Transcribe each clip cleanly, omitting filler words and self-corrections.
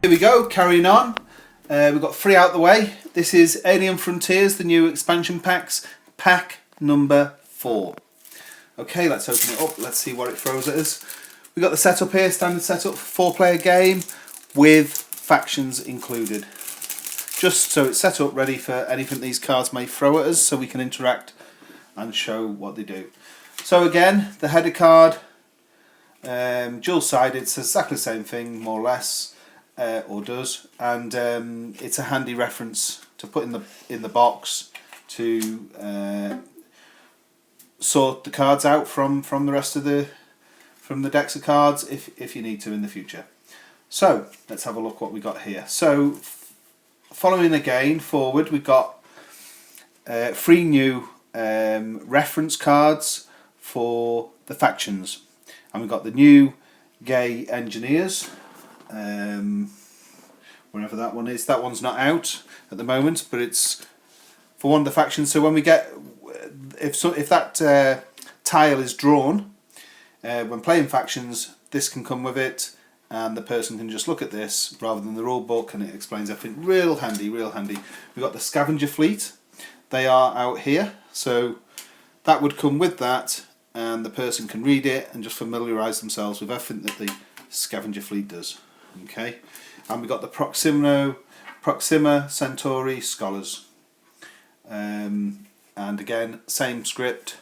Here we go, carrying on. We've got 3 out the way. This is Alien Frontiers, the new expansion packs, pack number 4. Okay, let's open it up. Let's see what it throws at us. We've got the setup here, standard setup, 4-player game with factions included. Just so it's set up ready for anything these cards may throw at us so we can interact and show what they do. So again, the header card, dual-sided, says exactly the same thing, more or less. Or does, and it's a handy reference to put in the box to sort the cards out from the rest of the decks of cards if you need to in the future. So let's have a look what we got here. So following again forward, we've got 3 new reference cards for the factions, and we've got the new gay engineers. Wherever that one is, that one's not out at the moment, but it's for one of the factions. So when we get, if that tile is drawn when playing factions, this can come with it, and the person can just look at this rather than the rule book, and it explains everything. Real handy, real handy. We've got the scavenger fleet. They are out here, so that would come with that, and the person can read it and just familiarise themselves with everything that the scavenger fleet does. Okay, and we've got the Proxima Centauri Scholars, and again same script.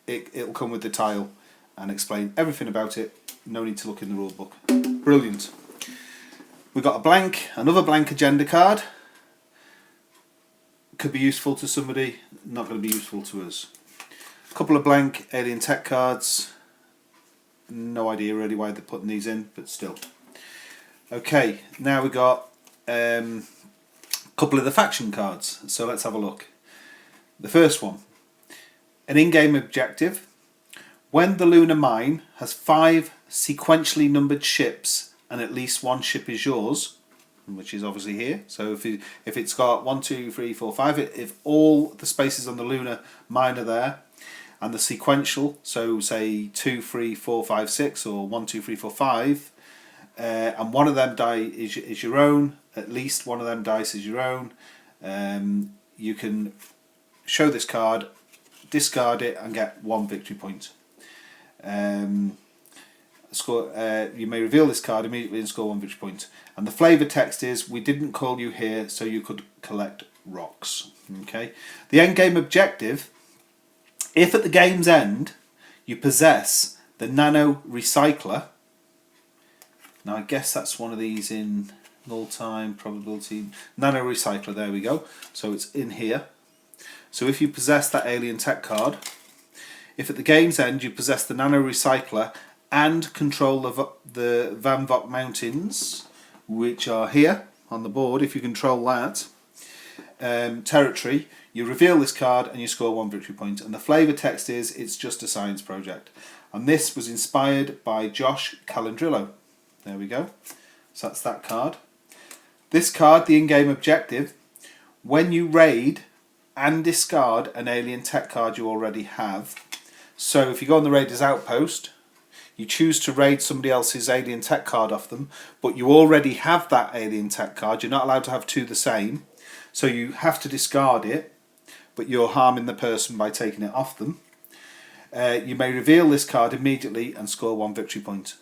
It'll come with the tile and explain everything about it. No need to look in the rule book. Brilliant. We've got another blank agenda card. Could be useful to somebody, not going to be useful to us. A couple of blank alien tech cards. No idea really why they're putting these in, but still. Okay, now we've got a couple of the faction cards, so let's have a look. The first one, an in-game objective. When the lunar mine has 5 sequentially numbered ships and at least 1 ship is yours, which is obviously here, so if it's got 1, 2, 3, 4, 5, if all the spaces on the lunar mine are there, and the sequential, so say 2, 3, 4, 5, 6, or 1, 2, 3, 4, 5, and one of them die is your own, at least one of them dice is your own, you can show this card, discard it, and get 1 victory point. You may reveal this card immediately and score 1 victory point. And the flavour text is, we didn't call you here so you could collect rocks. Okay. The end game objective, if at the game's end you possess the nano recycler. Now I guess that's one of these in null time probability. Nano recycler, there we go. So it's in here. So if you possess that alien tech card, if at the game's end you possess the nano recycler and control of the Van Vogt Mountains, which are here on the board, if you control that territory, you reveal this card and you score 1 victory point. And the flavour text is, it's just a science project. And this was inspired by Josh Calandrillo. There we go. So that's that card. This card, the in-game objective, when you raid and discard an alien tech card you already have. So if you go on the Raiders Outpost, you choose to raid somebody else's alien tech card off them, but you already have that alien tech card. You're not allowed to have 2 the same. So you have to discard it, but you're harming the person by taking it off them. You may reveal this card immediately and score 1 victory point.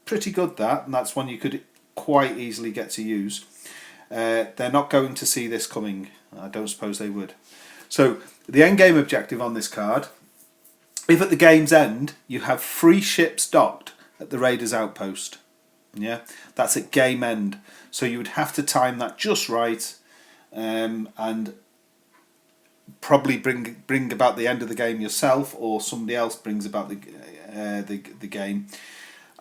Pretty good that, and that's one you could quite easily get to use. They're not going to see this coming. I don't suppose they would. So the end game objective on this card, if at the game's end you have 3 ships docked at the Raiders Outpost, yeah, that's at game end. So you would have to time that just right, and probably bring about the end of the game yourself, or somebody else brings about the game.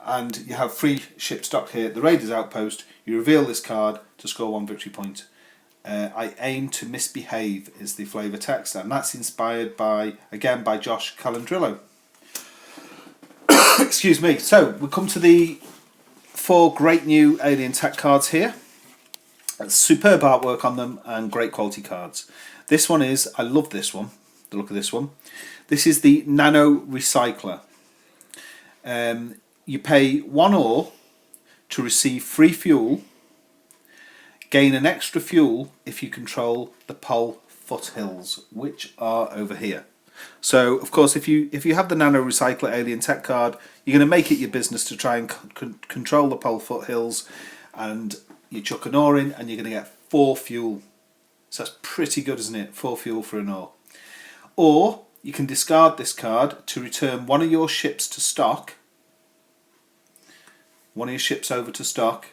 And you have 3 ships docked here at the Raiders Outpost. You reveal this card to score 1 victory point. I aim to misbehave is the flavour text, and that's inspired by Josh Calandrillo. Excuse me. So we come to the 4 great new alien tech cards here. Superb artwork on them and great quality cards. This one is, I love this one, the look of this one. This is the Nano Recycler. You pay 1 ore to receive free fuel Gain an extra fuel if you control the pole foothills, which are over here. So, of course, if you have the Nano Recycler Alien Tech card, you're going to make it your business to try and control the pole foothills, and you chuck an ore in, and you're going to get 4 fuel. So that's pretty good, isn't it? 4 fuel for an ore. Or you can discard this card to return one of your ships to stock, one of your ships over to stock,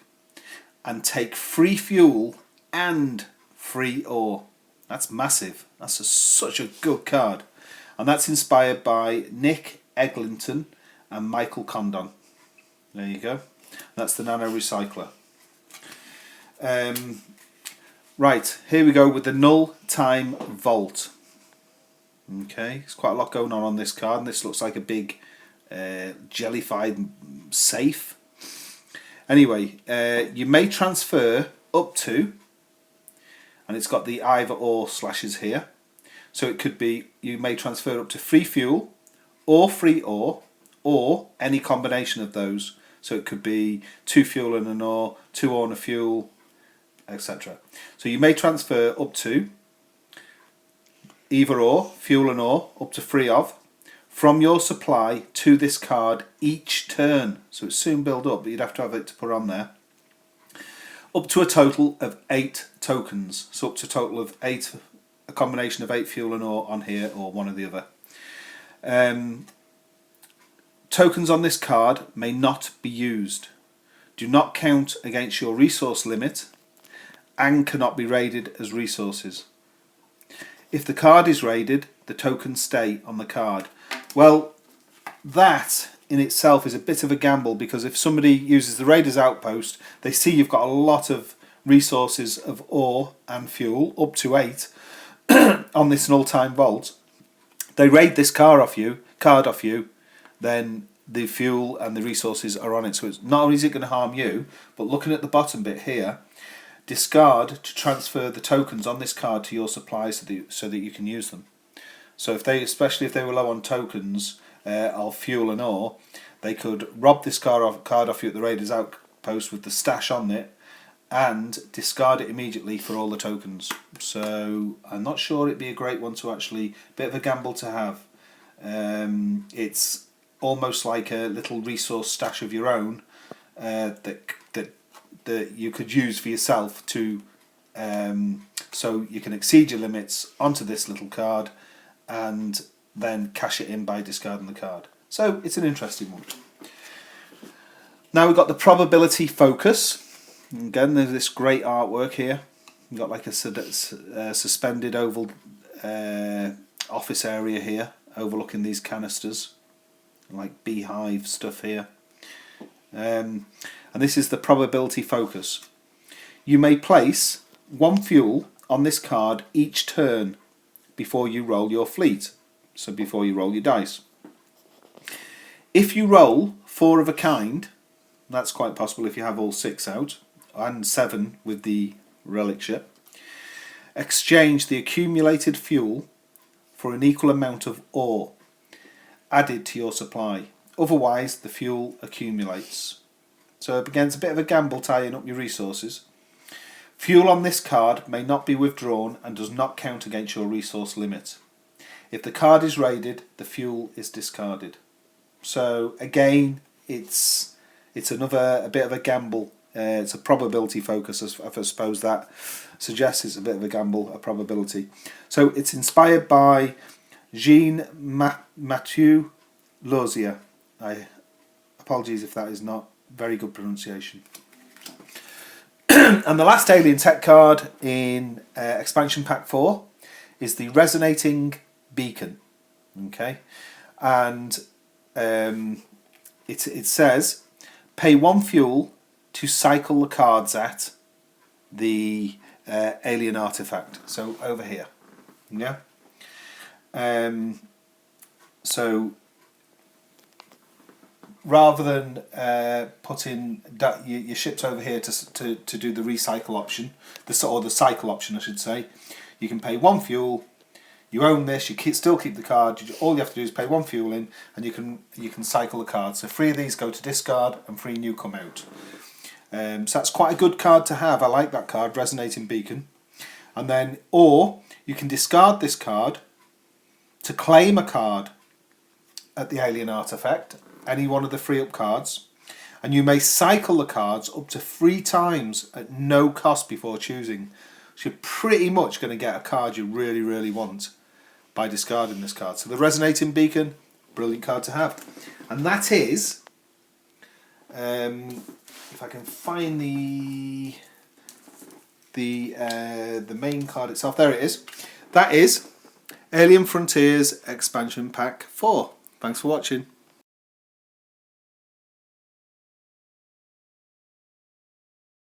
and take free fuel and free ore. That's massive. That's such a good card. And that's inspired by Nick Eglinton and Michael Condon. There you go. That's the Nano Recycler. Right, here we go with the Null Time Vault. Okay, there's quite a lot going on this card, and this looks like a big jellified safe. Anyway, you may transfer up to, and it's got the either or slashes here, so it could be you may transfer up to free fuel or free ore, or any combination of those. So it could be 2 fuel and an ore, 2 ore and a fuel, etc. So you may transfer up to either or, fuel and ore, up to 3 of, from your supply to this card each turn. So it's soon build up, but you'd have to have it to put on there. Up to a total of 8 tokens. So up to a total of 8, a combination of 8 fuel and ore on here, or one or the other. Tokens on this card may not be used. Do not count against your resource limit, and cannot be raided as resources. If the card is raided, the tokens stay on the card. Well, that in itself is a bit of a gamble, because if somebody uses the Raiders Outpost, they see you've got a lot of resources of ore and fuel, up to 8, on this Null Time Vault. They raid this card off you, then the fuel and the resources are on it. So it's not only is it going to harm you, but looking at the bottom bit here, discard to transfer the tokens on this card to your supply so that you can use them. So especially if they were low on tokens of fuel and ore, they could rob this card off you at the Raiders Outpost with the stash on it, and discard it immediately for all the tokens. So I'm not sure it'd be a great one to actually, bit of a gamble to have. It's almost like a little resource stash of your own that you could use for yourself to, so you can exceed your limits onto this little card and then cash it in by discarding the card. So it's an interesting one. Now we've got the probability focus. Again, there's this great artwork here. We've got like a suspended oval office area here overlooking these canisters, like beehive stuff here. And this is the probability focus. You may place 1 fuel on this card each turn before you roll your fleet, so before you roll your dice. If you roll 4 of a kind, that's quite possible if you have all 6 out, and 7 with the relic ship, exchange the accumulated fuel for an equal amount of ore added to your supply. Otherwise, the fuel accumulates. So again, it's a bit of a gamble tying up your resources. Fuel on this card may not be withdrawn and does not count against your resource limit. If the card is raided, the fuel is discarded. So again, it's a bit of a gamble. It's a probability focus, I suppose that suggests it's a bit of a gamble, a probability. So it's inspired by Jean-Mathieu Lozier. Apologies if that is not very good pronunciation. And the last Alien Tech card in expansion pack 4 is the Resonating Beacon. Okay, and it says pay 1 fuel to cycle the cards at the alien artifact. So over here, yeah. So rather than putting your ships over here to do the recycle option, the cycle option, I should say, you can pay 1 fuel. You own this. You still keep the card. All you have to do is pay 1 fuel in, and you can cycle the card. So 3 of these go to discard, and 3 new come out. So that's quite a good card to have. I like that card, Resonating Beacon. And then, or you can discard this card to claim a card at the Alien Artifact, any one of the free up cards, and you may cycle the cards up to 3 times at no cost before choosing. So you're pretty much going to get a card you really, really want by discarding this card. So the Resonating Beacon, brilliant card to have. And that is, if I can find the main card itself, there it is. That is Alien Frontiers Expansion Pack 4. Thanks for watching.